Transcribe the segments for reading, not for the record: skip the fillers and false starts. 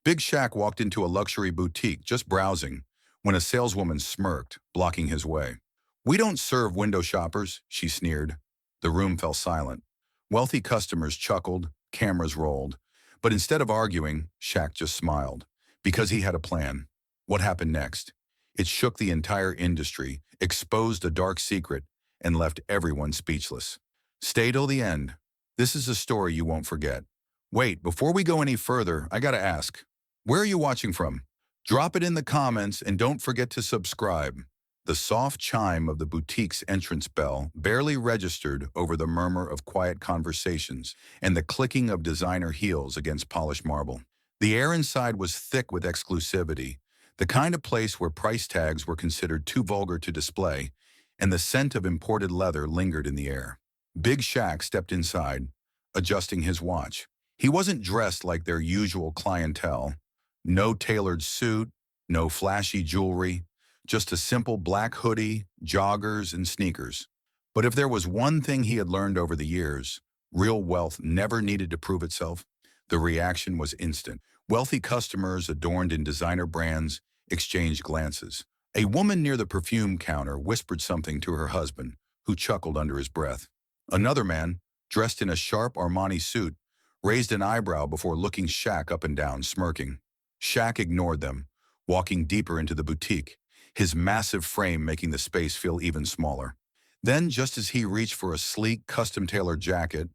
Big Shaq walked into a luxury boutique just browsing when a saleswoman smirked, blocking his way. "We don't serve window shoppers," she sneered. The room fell silent. Wealthy customers chuckled, cameras rolled. But instead of arguing, Shaq just smiled. Because he had a plan. What happened next? It shook the entire industry, exposed a dark secret, and left everyone speechless. Stay till the end. This is a story you won't forget. Wait, before we go any further, I gotta ask. Where are you watching from? Drop it in the comments and don't forget to subscribe. The soft chime of the boutique's entrance bell barely registered over the murmur of quiet conversations and the clicking of designer heels against polished marble. The air inside was thick with exclusivity, the kind of place where price tags were considered too vulgar to display, and the scent of imported leather lingered in the air. Big Shaq stepped inside, adjusting his watch. He wasn't dressed like their usual clientele. No tailored suit, no flashy jewelry, just a simple black hoodie, joggers, and sneakers. But if there was one thing he had learned over the years, real wealth never needed to prove itself. The reaction was instant. Wealthy customers, adorned in designer brands, exchanged glances. A woman near the perfume counter whispered something to her husband, who chuckled under his breath. Another man, dressed in a sharp Armani suit, raised an eyebrow before looking Shaq up and down, smirking. Shaq ignored them, walking deeper into the boutique, his massive frame making the space feel even smaller. Then, just as he reached for a sleek, custom-tailored jacket,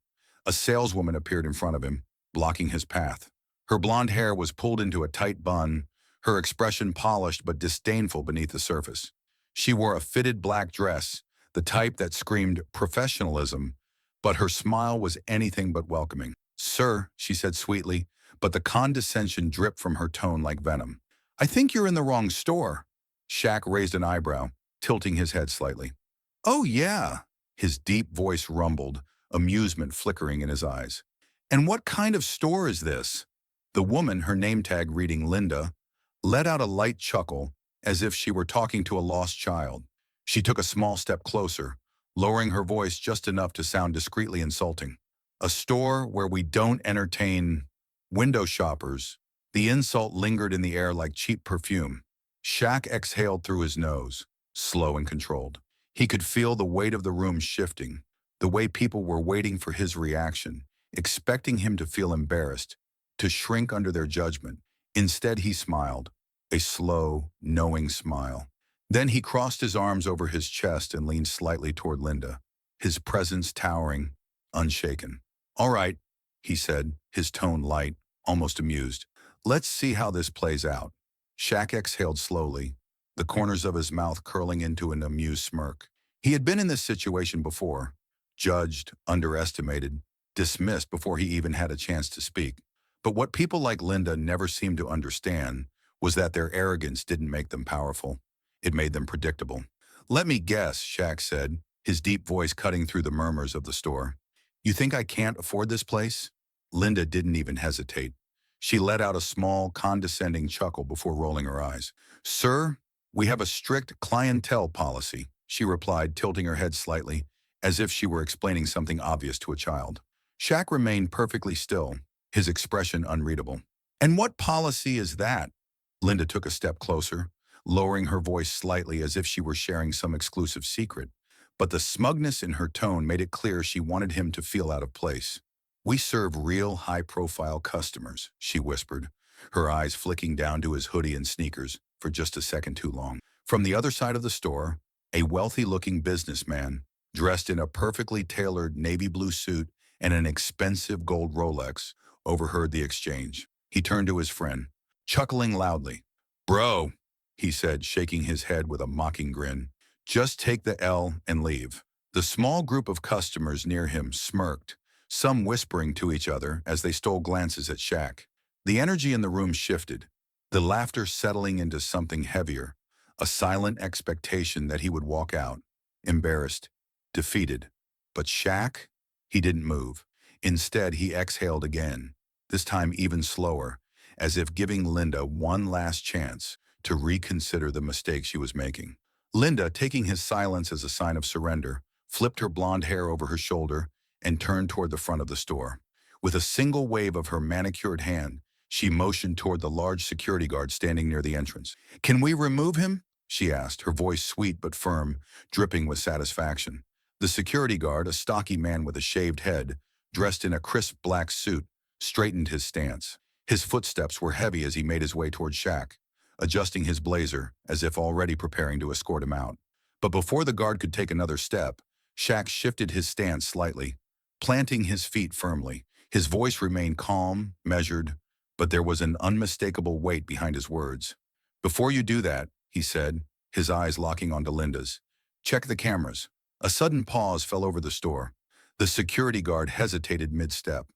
a saleswoman appeared in front of him, blocking his path. Her blonde hair was pulled into a tight bun, her expression polished but disdainful beneath the surface. She wore a fitted black dress, the type that screamed professionalism, but her smile was anything but welcoming. "Sir," she said sweetly, but the condescension dripped from her tone like venom. "I think you're in the wrong store." Shaq raised an eyebrow, tilting his head slightly. "Oh, yeah." His deep voice rumbled, amusement flickering in his eyes. "And what kind of store is this?" The woman, her name tag reading Linda, let out a light chuckle as if she were talking to a lost child. She took a small step closer, lowering her voice just enough to sound discreetly insulting. "A store where we don't entertain window shoppers." The insult lingered in the air like cheap perfume. Shaq exhaled through his nose, slow and controlled. He could feel the weight of the room shifting, the way people were waiting for his reaction, expecting him to feel embarrassed, to shrink under their judgment. Instead, he smiled, a slow, knowing smile. Then he crossed his arms over his chest and leaned slightly toward Linda, his presence towering, unshaken. "All right," he said, his tone light, almost amused. "Let's see how this plays out." Shaq exhaled slowly, the corners of his mouth curling into an amused smirk. He had been in this situation before, judged, underestimated, dismissed before he even had a chance to speak. But what people like Linda never seemed to understand was that their arrogance didn't make them powerful. It made them predictable. "Let me guess," Shaq said, his deep voice cutting through the murmurs of the store. "You think I can't afford this place?" Linda didn't even hesitate. She let out a small, condescending chuckle before rolling her eyes. "Sir, we have a strict clientele policy," she replied, tilting her head slightly, as if she were explaining something obvious to a child. Shaq remained perfectly still, his expression unreadable. "And what policy is that?" Linda took a step closer, lowering her voice slightly as if she were sharing some exclusive secret. But the smugness in her tone made it clear she wanted him to feel out of place. "We serve real high-profile customers," she whispered, her eyes flicking down to his hoodie and sneakers for just a second too long. From the other side of the store, a wealthy-looking businessman, dressed in a perfectly tailored navy blue suit and an expensive gold Rolex, overheard the exchange. He turned to his friend, chuckling loudly. "Bro," he said, shaking his head with a mocking grin, "just take the L and leave." The small group of customers near him smirked, some whispering to each other as they stole glances at Shaq. The energy in the room shifted, the laughter settling into something heavier, a silent expectation that he would walk out, embarrassed, defeated. But Shaq? He didn't move. Instead, he exhaled again, this time even slower, as if giving Linda one last chance to reconsider the mistake she was making. Linda, taking his silence as a sign of surrender, flipped her blonde hair over her shoulder and turned toward the front of the store. With a single wave of her manicured hand, She motioned toward the large security guard standing near the entrance. "Can we remove him?" she asked, her voice sweet but firm, dripping with satisfaction. The security guard, a stocky man with a shaved head, dressed in a crisp black suit, straightened his stance. His footsteps were heavy as he made his way toward Shaq, adjusting his blazer as if already preparing to escort him out. But before the guard could take another step, Shaq shifted his stance slightly, planting his feet firmly. His voice remained calm, measured, but there was an unmistakable weight behind his words. "Before you do that," he said, his eyes locking onto Linda's, "check the cameras." A sudden pause fell over the store. The security guard hesitated mid-step.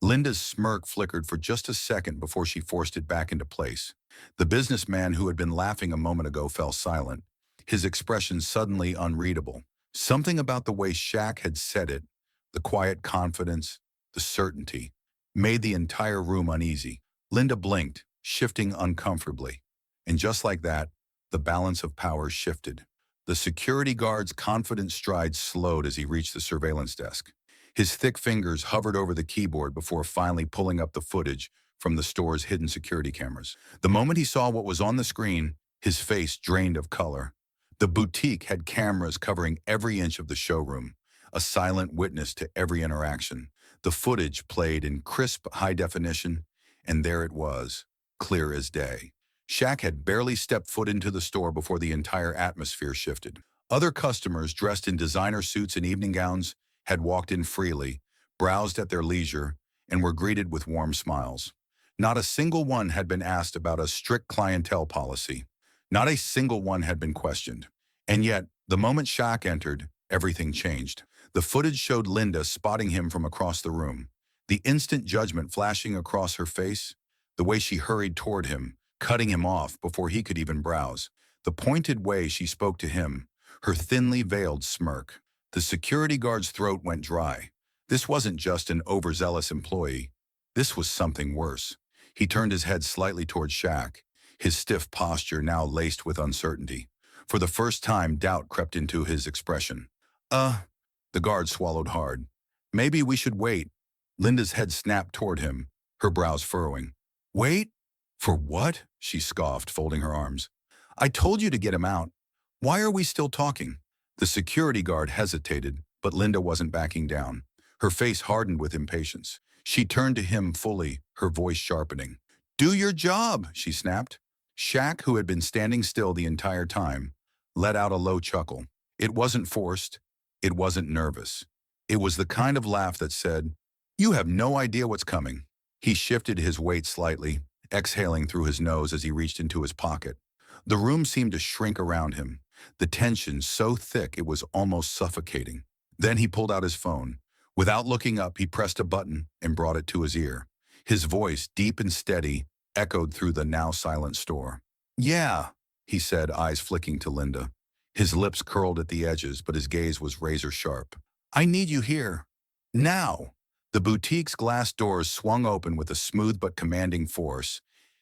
Linda's smirk flickered for just a second before she forced it back into place. The businessman who had been laughing a moment ago fell silent, his expression suddenly unreadable. Something about the way Shaq had said it, the quiet confidence, the certainty, made the entire room uneasy. Linda blinked, shifting uncomfortably. And just like that, the balance of power shifted. The security guard's confident stride slowed as he reached the surveillance desk. His thick fingers hovered over the keyboard before finally pulling up the footage from the store's hidden security cameras. The moment he saw what was on the screen, his face drained of color. The boutique had cameras covering every inch of the showroom, a silent witness to every interaction. The footage played in crisp high definition, and there it was, clear as day. Shaq had barely stepped foot into the store before the entire atmosphere shifted. Other customers dressed in designer suits and evening gowns had walked in freely, browsed at their leisure, and were greeted with warm smiles. Not a single one had been asked about a strict clientele policy. Not a single one had been questioned. And yet, the moment Shaq entered, everything changed. The footage showed Linda spotting him from across the room, the instant judgment flashing across her face, the way she hurried toward him, cutting him off before he could even browse, the pointed way she spoke to him, her thinly veiled smirk. The security guard's throat went dry. This wasn't just an overzealous employee. This was something worse. He turned his head slightly toward Shaq, his stiff posture now laced with uncertainty. For the first time, doubt crept into his expression. The guard swallowed hard. "Maybe we should wait." Linda's head snapped toward him, her brows furrowing. "Wait? For what?" she scoffed, folding her arms. "I told you to get him out. Why are we still talking?" The security guard hesitated, but Linda wasn't backing down. Her face hardened with impatience. She turned to him fully, her voice sharpening. "Do your job," she snapped. Shaq, who had been standing still the entire time, let out a low chuckle. It wasn't forced. It wasn't nervous. It was the kind of laugh that said, "You have no idea what's coming." He shifted his weight slightly, exhaling through his nose as he reached into his pocket. The room seemed to shrink around him, the tension so thick it was almost suffocating. Then he pulled out his phone. Without looking up, he pressed a button and brought it to his ear. His voice, deep and steady, echoed through the now silent store. "Yeah," he said, eyes flicking to Linda. His lips curled at the edges, but his gaze was razor sharp. "I need you here. Now." The boutique's glass doors swung open with a smooth but commanding force,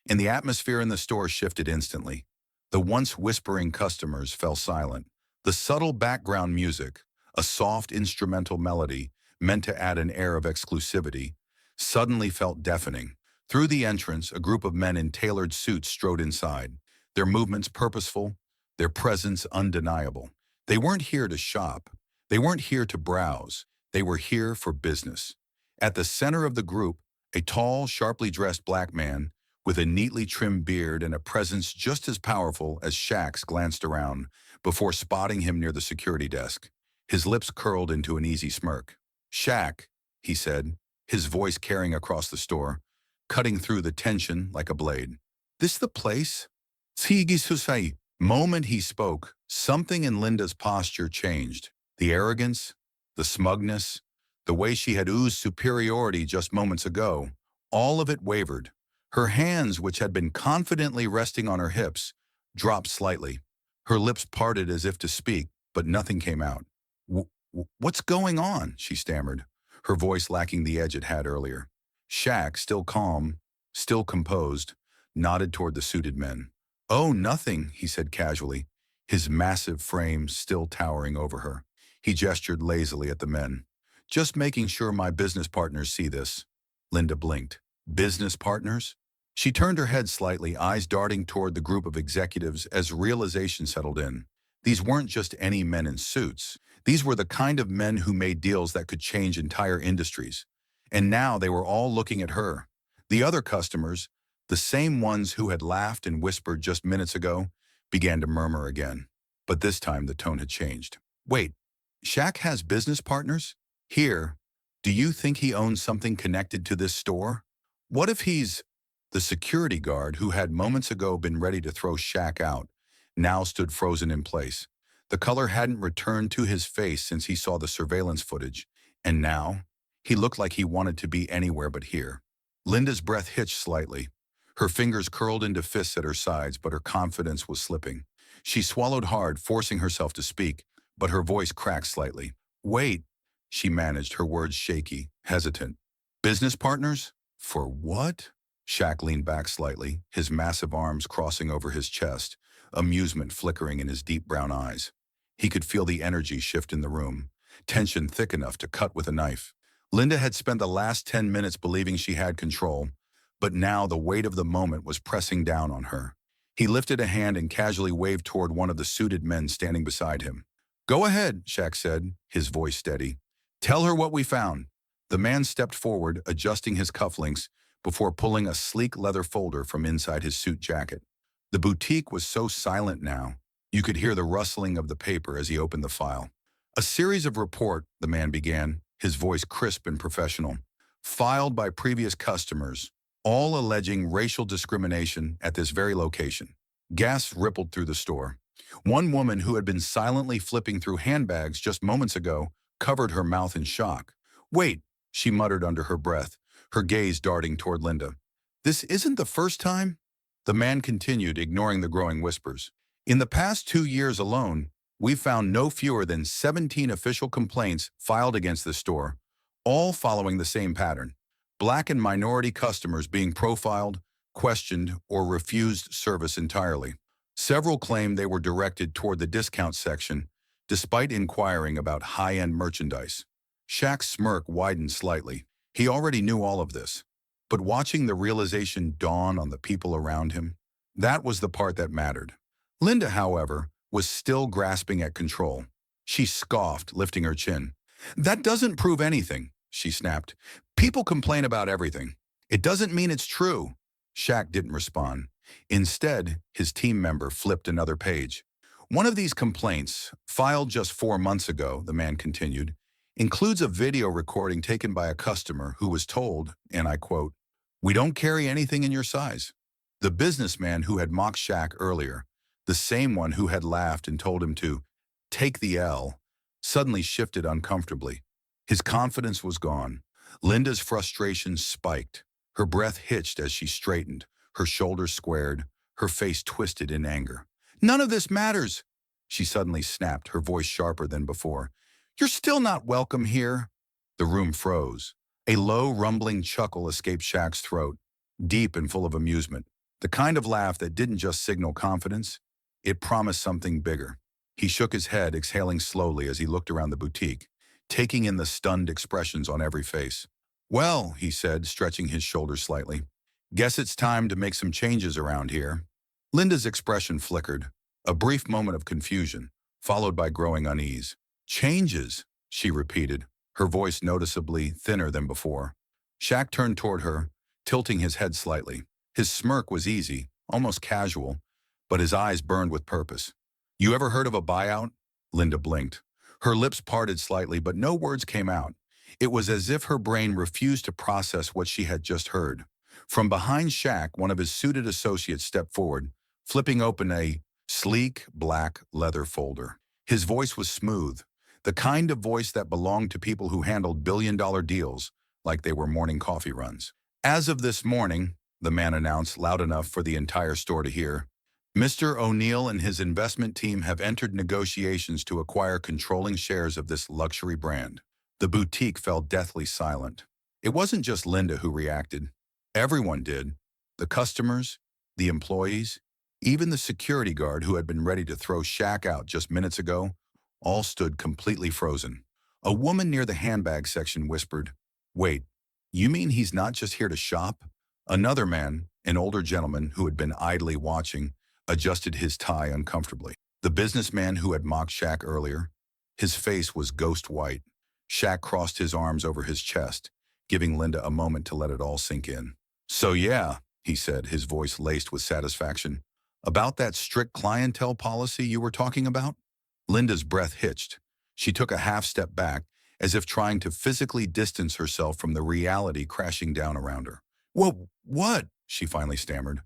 and the atmosphere in the store shifted instantly. The once whispering customers fell silent. The subtle background music, a soft instrumental melody meant to add an air of exclusivity, suddenly felt deafening. Through the entrance, a group of men in tailored suits strode inside, their movements purposeful, their presence undeniable. They weren't here to shop. They weren't here to browse. They were here for business. At the center of the group, a tall, sharply dressed black man with a neatly trimmed beard and a presence just as powerful as Shaq's glanced around before spotting him near the security desk. His lips curled into an easy smirk. "Shaq," he said, his voice carrying across the store, cutting through the tension like a blade. "This the place?" The moment he spoke, something in Linda's posture changed. The arrogance, the smugness, the way she had oozed superiority just moments ago, all of it wavered. Her hands, which had been confidently resting on her hips, dropped slightly. Her lips parted as if to speak, but nothing came out. "What's going on?" she stammered, her voice lacking the edge it had earlier. Shaq, still calm, still composed, nodded toward the suited men. "Oh, nothing," he said casually, his massive frame still towering over her. He gestured lazily at the men. "Just making sure my business partners see this." Linda blinked. "Business partners?" She turned her head slightly, eyes darting toward the group of executives as realization settled in. These weren't just any men in suits. These were the kind of men who made deals that could change entire industries. And now they were all looking at her. The other customers, the same ones who had laughed and whispered just minutes ago, began to murmur again. But this time the tone had changed. Wait, Shaq has business partners? Here, do you think he owns something connected to this store? What if he's... The security guard, who had moments ago been ready to throw Shaq out, now stood frozen in place. The color hadn't returned to his face since he saw the surveillance footage, and now he looked like he wanted to be anywhere but here. Linda's breath hitched slightly. Her fingers curled into fists at her sides, but her confidence was slipping. She swallowed hard, forcing herself to speak, but her voice cracked slightly. Wait, she managed, her words shaky, hesitant. Business partners? For what? Shaq leaned back slightly, his massive arms crossing over his chest, amusement flickering in his deep brown eyes. He could feel the energy shift in the room, tension thick enough to cut with a knife. Linda had spent the last 10 minutes believing she had control, but now the weight of the moment was pressing down on her. He lifted a hand and casually waved toward one of the suited men standing beside him. Go ahead, Shaq said, his voice steady. Tell her what we found. The man stepped forward, adjusting his cufflinks, before pulling a sleek leather folder from inside his suit jacket. The boutique was so silent now, you could hear the rustling of the paper as he opened the file. A series of report, the man began, his voice crisp and professional, filed by previous customers, all alleging racial discrimination at this very location. Gasps rippled through the store. One woman who had been silently flipping through handbags just moments ago covered her mouth in shock. Wait, she muttered under her breath, her gaze darting toward Linda. This isn't the first time? The man continued, ignoring the growing whispers. In the past 2 years alone, we've found no fewer than 17 official complaints filed against the store, all following the same pattern. Black and minority customers being profiled, questioned, or refused service entirely. Several claimed they were directed toward the discount section, despite inquiring about high-end merchandise. Shaq's smirk widened slightly. He already knew all of this, but watching the realization dawn on the people around him, that was the part that mattered. Linda, however, was still grasping at control. She scoffed, lifting her chin. That doesn't prove anything, she snapped. People complain about everything. It doesn't mean it's true. Shaq didn't respond. Instead, his team member flipped another page. One of these complaints, filed just 4 months ago, the man continued, includes a video recording taken by a customer who was told, and I quote, "We don't carry anything in your size." The businessman who had mocked Shaq earlier, the same one who had laughed and told him to take the L, suddenly shifted uncomfortably. His confidence was gone. Linda's frustration spiked. Her breath hitched as she straightened, her shoulders squared, her face twisted in anger. None of this matters, she suddenly snapped, her voice sharper than before. You're still not welcome here. The room froze. A low, rumbling chuckle escaped Shaq's throat, deep and full of amusement. The kind of laugh that didn't just signal confidence, it promised something bigger. He shook his head, exhaling slowly as he looked around the boutique, taking in the stunned expressions on every face. Well, he said, stretching his shoulders slightly, guess it's time to make some changes around here. Linda's expression flickered, a brief moment of confusion, followed by growing unease. Changes, she repeated, her voice noticeably thinner than before. Shaq turned toward her, tilting his head slightly. His smirk was easy, almost casual, but his eyes burned with purpose. You ever heard of a buyout? Linda blinked. Her lips parted slightly, but no words came out. It was as if her brain refused to process what she had just heard. From behind Shaq, one of his suited associates stepped forward, flipping open a sleek, black leather folder. His voice was smooth, the kind of voice that belonged to people who handled billion-dollar deals like they were morning coffee runs. As of this morning, the man announced loud enough for the entire store to hear, Mr. O'Neill and his investment team have entered negotiations to acquire controlling shares of this luxury brand. The boutique fell deathly silent. It wasn't just Linda who reacted. Everyone did. The customers, the employees, even the security guard who had been ready to throw Shaq out just minutes ago, all stood completely frozen. A woman near the handbag section whispered, Wait, you mean he's not just here to shop? Another man, An older gentleman who had been idly watching adjusted his tie uncomfortably. The businessman who had mocked Shaq earlier, his face was ghost white. Shaq crossed his arms over his chest, giving Linda a moment to let it all sink in. "So yeah," he said, his voice laced with satisfaction. "About that strict clientele policy you were talking about?" Linda's breath hitched. She took a half step back, as if trying to physically distance herself from the reality crashing down around her. "Whoa, what?" she finally stammered.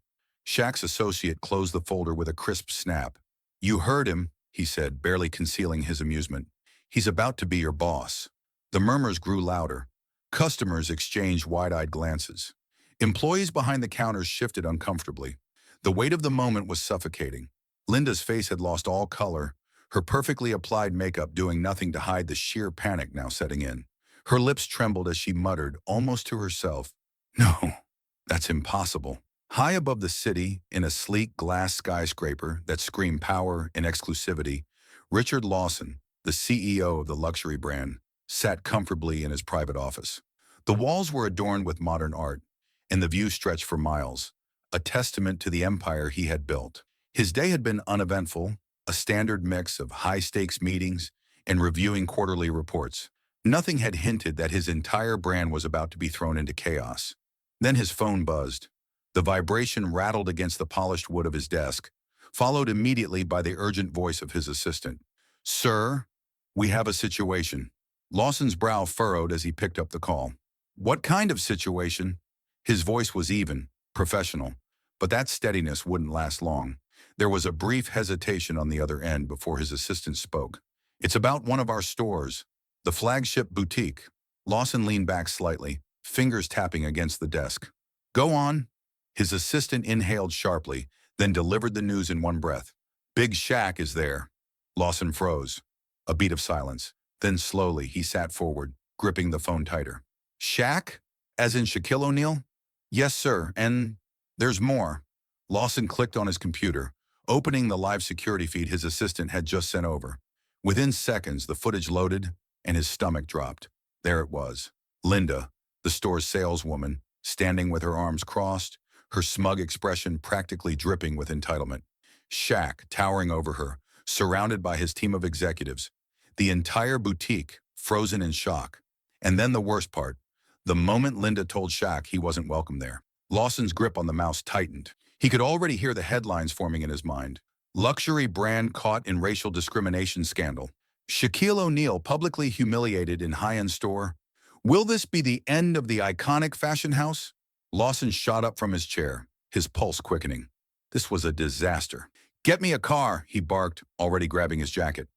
Shaq's associate closed the folder with a crisp snap. "You heard him," he said, barely concealing his amusement. "He's about to be your boss." The murmurs grew louder. Customers exchanged wide-eyed glances. Employees behind the counters shifted uncomfortably. The weight of the moment was suffocating. Linda's face had lost all color, her perfectly applied makeup doing nothing to hide the sheer panic now setting in. Her lips trembled as she muttered, almost to herself, "No, that's impossible." High above the city, in a sleek glass skyscraper that screamed power and exclusivity, Richard Lawson, the CEO of the luxury brand, sat comfortably in his private office. The walls were adorned with modern art, and the view stretched for miles, a testament to the empire he had built. His day had been uneventful, a standard mix of high-stakes meetings and reviewing quarterly reports. Nothing had hinted that his entire brand was about to be thrown into chaos. Then his phone buzzed. The vibration rattled against the polished wood of his desk, followed immediately by the urgent voice of his assistant. "Sir, we have a situation." Lawson's brow furrowed as he picked up the call. "What kind of situation?" His voice was even, professional, but that steadiness wouldn't last long. There was a brief hesitation on the other end before his assistant spoke. "It's about one of our stores, the flagship boutique." Lawson leaned back slightly, fingers tapping against the desk. "Go on." His assistant inhaled sharply, then delivered the news in one breath. "Big Shaq is there." Lawson froze. A beat of silence. Then slowly he sat forward, gripping the phone tighter. "Shaq? As in Shaquille O'Neal?" "Yes, sir, and there's more." Lawson clicked on his computer, opening the live security feed his assistant had just sent over. Within seconds, the footage loaded, and his stomach dropped. There it was. Linda, the store's saleswoman, standing with her arms crossed, her smug expression practically dripping with entitlement. Shaq towering over her, surrounded by his team of executives. The entire boutique, frozen in shock. And then the worst part, the moment Linda told Shaq he wasn't welcome there. Lawson's grip on the mouse tightened. He could already hear the headlines forming in his mind. Luxury brand caught in racial discrimination scandal. Shaquille O'Neal publicly humiliated in high-end store. Will this be the end of the iconic fashion house? Lawson shot up from his chair, his pulse quickening. This was a disaster. "Get me a car," he barked, already grabbing his jacket.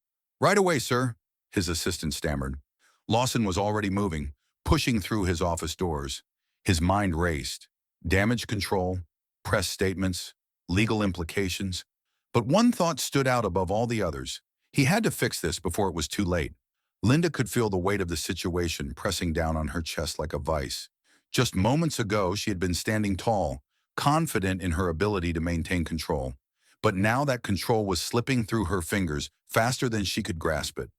"Right away, sir," his assistant stammered. Lawson was already moving, pushing through his office doors. His mind raced. Damage control, press statements, legal implications. But one thought stood out above all the others. He had to fix this before it was too late. Linda could feel the weight of the situation pressing down on her chest like a vice. Just moments ago, she had been standing tall, confident in her ability to maintain control. But now that control was slipping through her fingers faster than she could grasp it.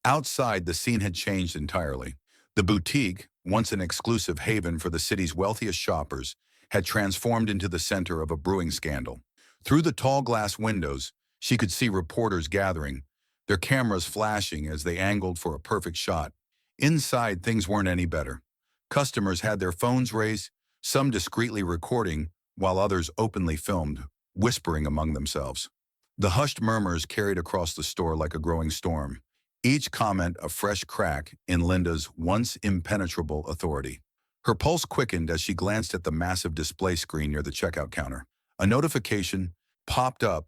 Outside, the scene had changed entirely. The boutique, once an exclusive haven for the city's wealthiest shoppers, had transformed into the center of a brewing scandal. Through the tall glass windows, she could see reporters gathering, their cameras flashing as they angled for a perfect shot. Inside, things weren't any better. Customers had their phones raised, some discreetly recording, while others openly filmed, whispering among themselves. The hushed murmurs carried across the store like a growing storm, each comment a fresh crack in Linda's once impenetrable authority. Her pulse quickened as she glanced at the massive display screen near the checkout counter. A notification popped up,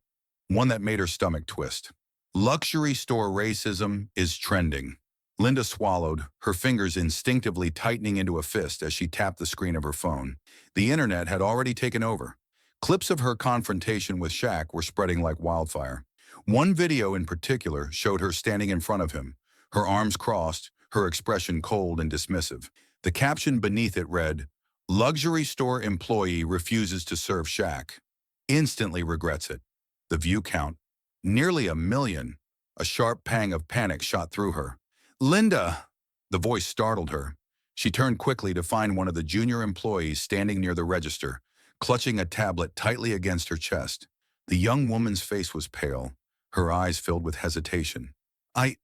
one that made her stomach twist. "Luxury store racism is trending." Linda swallowed, her fingers instinctively tightening into a fist as she tapped the screen of her phone. The internet had already taken over. Clips of her confrontation with Shaq were spreading like wildfire. One video in particular showed her standing in front of him, her arms crossed, her expression cold and dismissive. The caption beneath it read, "Luxury store employee refuses to serve Shaq. Instantly regrets it." The view count, nearly 1 million. A sharp pang of panic shot through her. "Linda!" The voice startled her. She turned quickly to find one of the junior employees standing near the register, clutching a tablet tightly against her chest. The young woman's face was pale, her eyes filled with hesitation. I,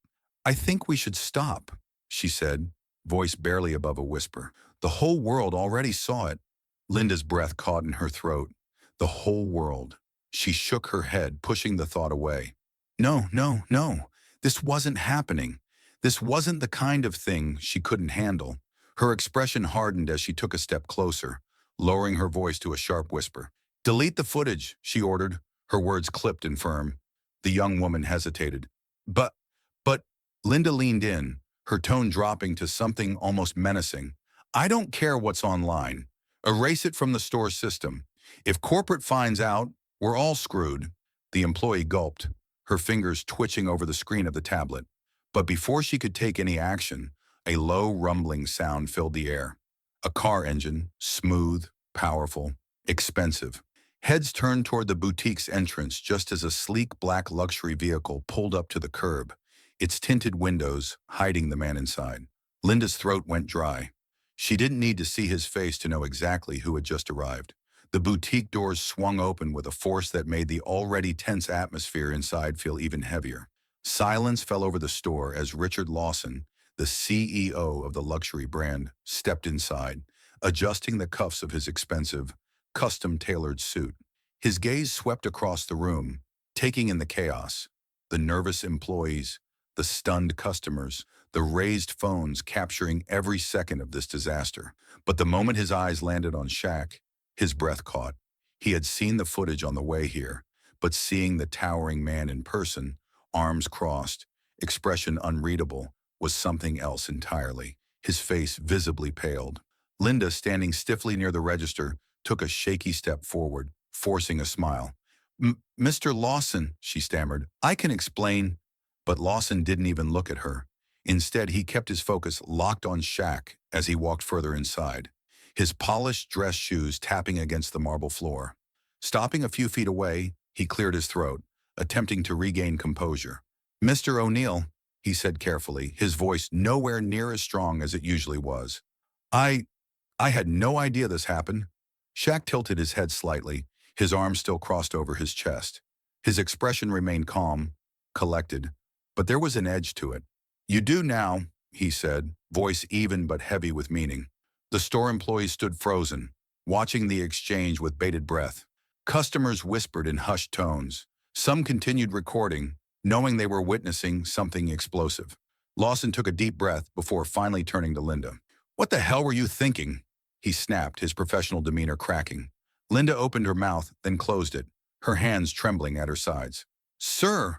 I think we should stop, she said, voice barely above a whisper. The whole world already saw it. Linda's breath caught in her throat. The whole world. She shook her head, pushing the thought away. No, no, no. This wasn't happening. This wasn't the kind of thing she couldn't handle. Her expression hardened as she took a step closer, lowering her voice to a sharp whisper. Delete the footage, she ordered, her words clipped and firm. The young woman hesitated. But, but, Linda leaned in, her tone dropping to something almost menacing. I don't care what's online. Erase it from the store system. If corporate finds out, we're all screwed. The employee gulped, her fingers twitching over the screen of the tablet. But before she could take any action, a low rumbling sound filled the air. A car engine, smooth, powerful, expensive. Heads turned toward the boutique's entrance just as a sleek black luxury vehicle pulled up to the curb, its tinted windows hiding the man inside. Linda's throat went dry. She didn't need to see his face to know exactly who had just arrived. The boutique doors swung open with a force that made the already tense atmosphere inside feel even heavier. Silence fell over the store as Richard Lawson, the CEO of the luxury brand, stepped inside, adjusting the cuffs of his expensive, custom-tailored suit. His gaze swept across the room, taking in the chaos, the nervous employees, the stunned customers, the raised phones capturing every second of this disaster. But the moment his eyes landed on Shaq, his breath caught. He had seen the footage on the way here, but seeing the towering man in person, arms crossed, expression unreadable, was something else entirely. His face visibly paled. Linda, standing stiffly near the register, took a shaky step forward, forcing a smile. Mr. Lawson, she stammered, I can explain. But Lawson didn't even look at her. Instead, he kept his focus locked on Shaq as he walked further inside, his polished dress shoes tapping against the marble floor. Stopping a few feet away, he cleared his throat, attempting to regain composure. Mr. O'Neill, he said carefully, his voice nowhere near as strong as it usually was. I had no idea this happened. Shaq tilted his head slightly, his arms still crossed over his chest. His expression remained calm, collected, but there was an edge to it. You do now, he said, voice even but heavy with meaning. The store employees stood frozen, watching the exchange with bated breath. Customers whispered in hushed tones. Some continued recording, knowing they were witnessing something explosive. Lawson took a deep breath before finally turning to Linda. What the hell were you thinking? He snapped, his professional demeanor cracking. Linda opened her mouth, then closed it, her hands trembling at her sides. Sir,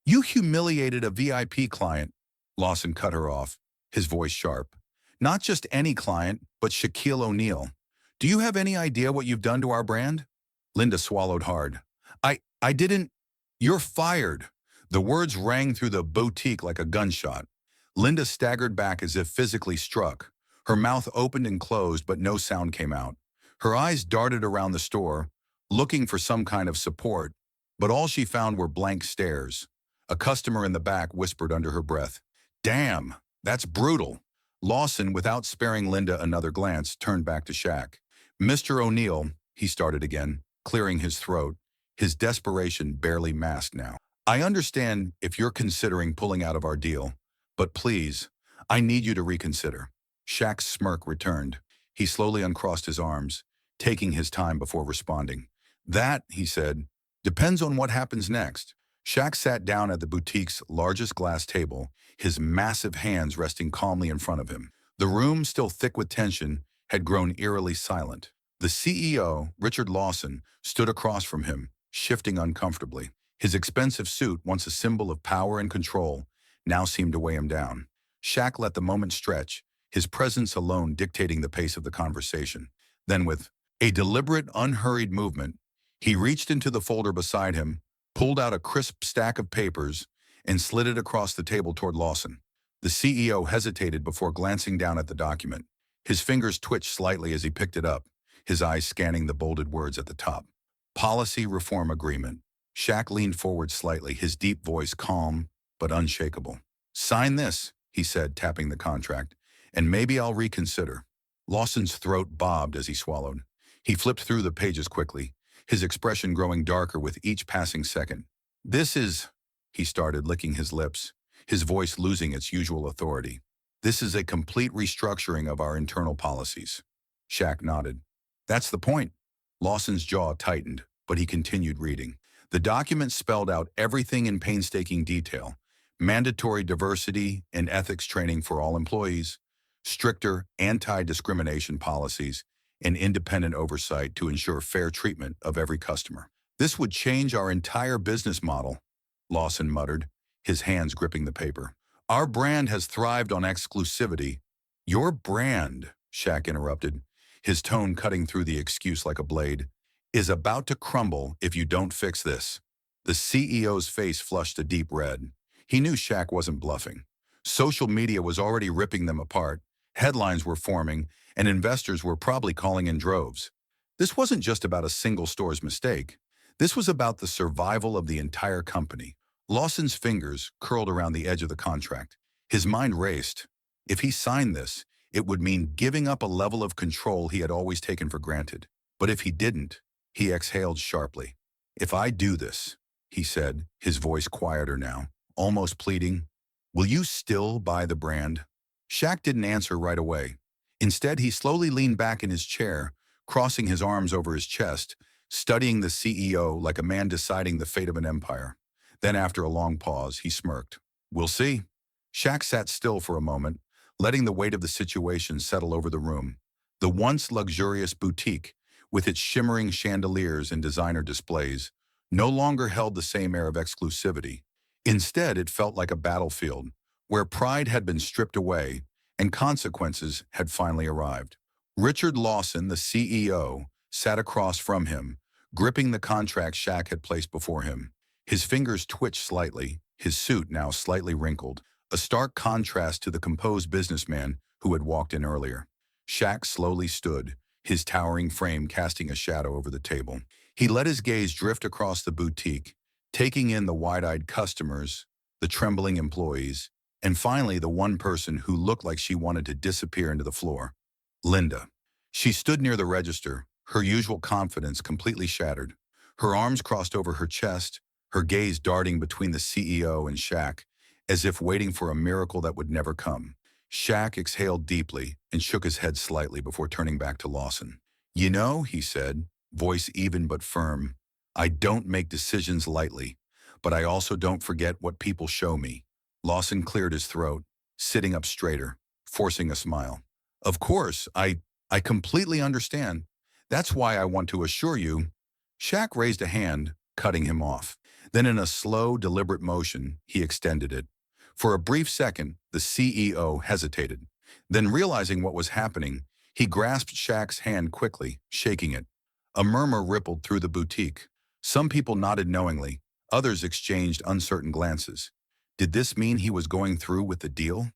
you humiliated a VIP client. Lawson cut her off, his voice sharp. Not just any client, but Shaquille O'Neal. Do you have any idea what you've done to our brand? Linda swallowed hard. I didn't. You're fired. The words rang through the boutique like a gunshot. Linda staggered back as if physically struck. Her mouth opened and closed, but no sound came out. Her eyes darted around the store, looking for some kind of support, but all she found were blank stares. A customer in the back whispered under her breath, Damn, that's brutal. Lawson, without sparing Linda another glance, turned back to Shaq. Mr. O'Neill, he started again, clearing his throat, his desperation barely masked now. I understand if you're considering pulling out of our deal, but please, I need you to reconsider. Shaq's smirk returned. He slowly uncrossed his arms, taking his time before responding. That, he said, depends on what happens next. Shaq sat down at the boutique's largest glass table, his massive hands resting calmly in front of him. The room, still thick with tension, had grown eerily silent. The CEO, Richard Lawson, stood across from him, shifting uncomfortably. His expensive suit, once a symbol of power and control, now seemed to weigh him down. Shaq let the moment stretch, his presence alone dictating the pace of the conversation. Then, with a deliberate, unhurried movement, he reached into the folder beside him, pulled out a crisp stack of papers, and slid it across the table toward Lawson. The CEO hesitated before glancing down at the document. His fingers twitched slightly as he picked it up, his eyes scanning the bolded words at the top. Policy Reform Agreement. Shaq leaned forward slightly, his deep voice calm but unshakable. Sign this, he said, tapping the contract, and maybe I'll reconsider. Lawson's throat bobbed as he swallowed. He flipped through the pages quickly, his expression growing darker with each passing second. This is, he started, licking his lips, his voice losing its usual authority. This is a complete restructuring of our internal policies. Shaq nodded. That's the point. Lawson's jaw tightened, but he continued reading. The document spelled out everything in painstaking detail: mandatory diversity and ethics training for all employees, stricter anti-discrimination policies, and independent oversight to ensure fair treatment of every customer. This would change our entire business model, Lawson muttered, his hands gripping the paper. Our brand has thrived on exclusivity. Your brand, Shaq interrupted, his tone cutting through the excuse like a blade, is about to crumble if you don't fix this. The CEO's face flushed a deep red. He knew Shaq wasn't bluffing. Social media was already ripping them apart, headlines were forming, and investors were probably calling in droves. This wasn't just about a single store's mistake. This was about the survival of the entire company. Lawson's fingers curled around the edge of the contract. His mind raced. If he signed this, it would mean giving up a level of control he had always taken for granted. But if he didn't, he exhaled sharply. If I do this, he said, his voice quieter now, almost pleading, will you still buy the brand? Shaq didn't answer right away. Instead, he slowly leaned back in his chair, crossing his arms over his chest, studying the CEO like a man deciding the fate of an empire. Then, after a long pause, he smirked. We'll see. Shaq sat still for a moment, letting the weight of the situation settle over the room. The once luxurious boutique, with its shimmering chandeliers and designer displays, no longer held the same air of exclusivity. Instead, it felt like a battlefield, where pride had been stripped away and consequences had finally arrived. Richard Lawson, the CEO, sat across from him, gripping the contract Shaq had placed before him. His fingers twitched slightly, his suit now slightly wrinkled, a stark contrast to the composed businessman who had walked in earlier. Shaq slowly stood, his towering frame casting a shadow over the table. He let his gaze drift across the boutique, taking in the wide-eyed customers, the trembling employees, and finally the one person who looked like she wanted to disappear into the floor. Linda. She stood near the register, her usual confidence completely shattered. Her arms crossed over her chest, her gaze darting between the CEO and Shaq, as if waiting for a miracle that would never come. Shaq exhaled deeply and shook his head slightly before turning back to Lawson. You know, he said, voice even but firm, I don't make decisions lightly, but I also don't forget what people show me. Lawson cleared his throat, sitting up straighter, forcing a smile. Of course, I completely understand. That's why I want to assure you. Shaq raised a hand, cutting him off. Then in a slow, deliberate motion, he extended it. For a brief second, the CEO hesitated. Then realizing what was happening, he grasped Shaq's hand quickly, shaking it. A murmur rippled through the boutique. Some people nodded knowingly, others exchanged uncertain glances. Did this mean he was going through with the deal?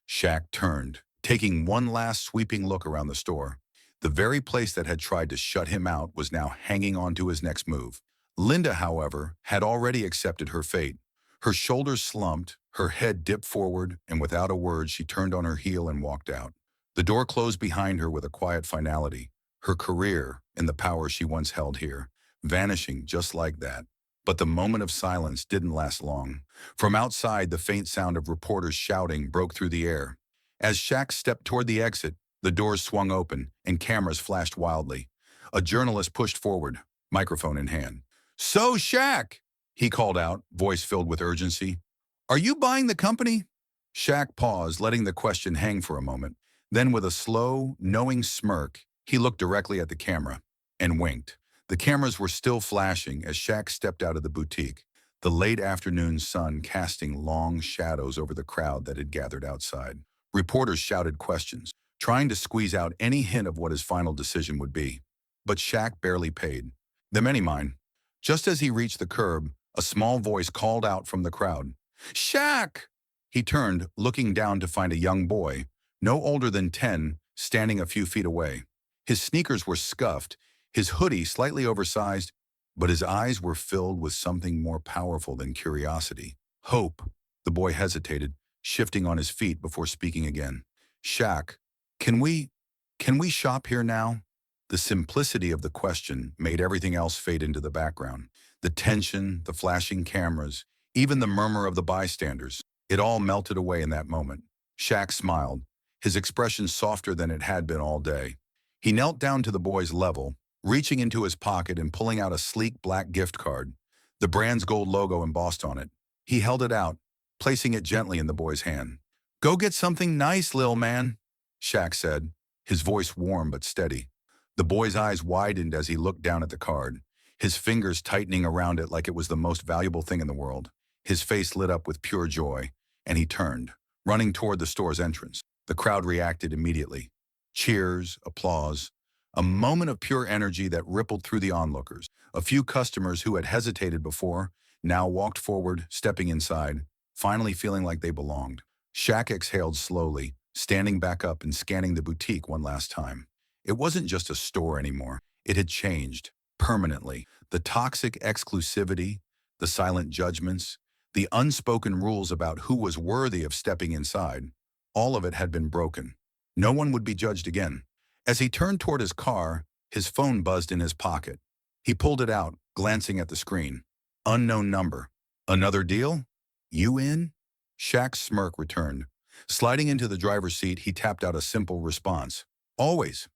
Shaq turned, taking one last sweeping look around the store. The very place that had tried to shut him out was now hanging on to his next move. Linda, however, had already accepted her fate. Her shoulders slumped, her head dipped forward, and without a word she turned on her heel and walked out. The door closed behind her with a quiet finality, her career and the power she once held here, vanishing just like that. But the moment of silence didn't last long. From outside, the faint sound of reporters shouting broke through the air. As Shaq stepped toward the exit, the doors swung open and cameras flashed wildly. A journalist pushed forward, microphone in hand. So, Shaq, he called out, voice filled with urgency. Are you buying the company? Shaq paused, letting the question hang for a moment. Then with a slow, knowing smirk, he looked directly at the camera and winked. The cameras were still flashing as Shaq stepped out of the boutique, the late afternoon sun casting long shadows over the crowd that had gathered outside. Reporters shouted questions, trying to squeeze out any hint of what his final decision would be. But Shaq barely paid them any mind. Just as he reached the curb, a small voice called out from the crowd. Shaq! He turned, looking down to find a young boy, no older than 10, standing a few feet away. His sneakers were scuffed, his hoodie slightly oversized, but his eyes were filled with something more powerful than curiosity. Hope. The boy hesitated, shifting on his feet before speaking again. Shaq, can we shop here now? The simplicity of the question made everything else fade into the background. The tension, the flashing cameras, even the murmur of the bystanders. It all melted away in that moment. Shaq smiled, his expression softer than it had been all day. He knelt down to the boy's level, reaching into his pocket and pulling out a sleek black gift card, the brand's gold logo embossed on it. He held it out, placing it gently in the boy's hand. "Go get something nice, lil man," Shaq said, his voice warm but steady. The boy's eyes widened as he looked down at the card, his fingers tightening around it like it was the most valuable thing in the world. His face lit up with pure joy, and he turned, running toward the store's entrance. The crowd reacted immediately. Cheers, applause, a moment of pure energy that rippled through the onlookers. A few customers who had hesitated before now walked forward, stepping inside, finally feeling like they belonged. Shaq exhaled slowly, standing back up and scanning the boutique one last time. It wasn't just a store anymore. It had changed, permanently. The toxic exclusivity, the silent judgments, the unspoken rules about who was worthy of stepping inside, all of it had been broken. No one would be judged again. As he turned toward his car, his phone buzzed in his pocket. He pulled it out, glancing at the screen. Unknown number. Another deal? You in? Shaq's smirk returned. Sliding into the driver's seat, he tapped out a simple response. Always.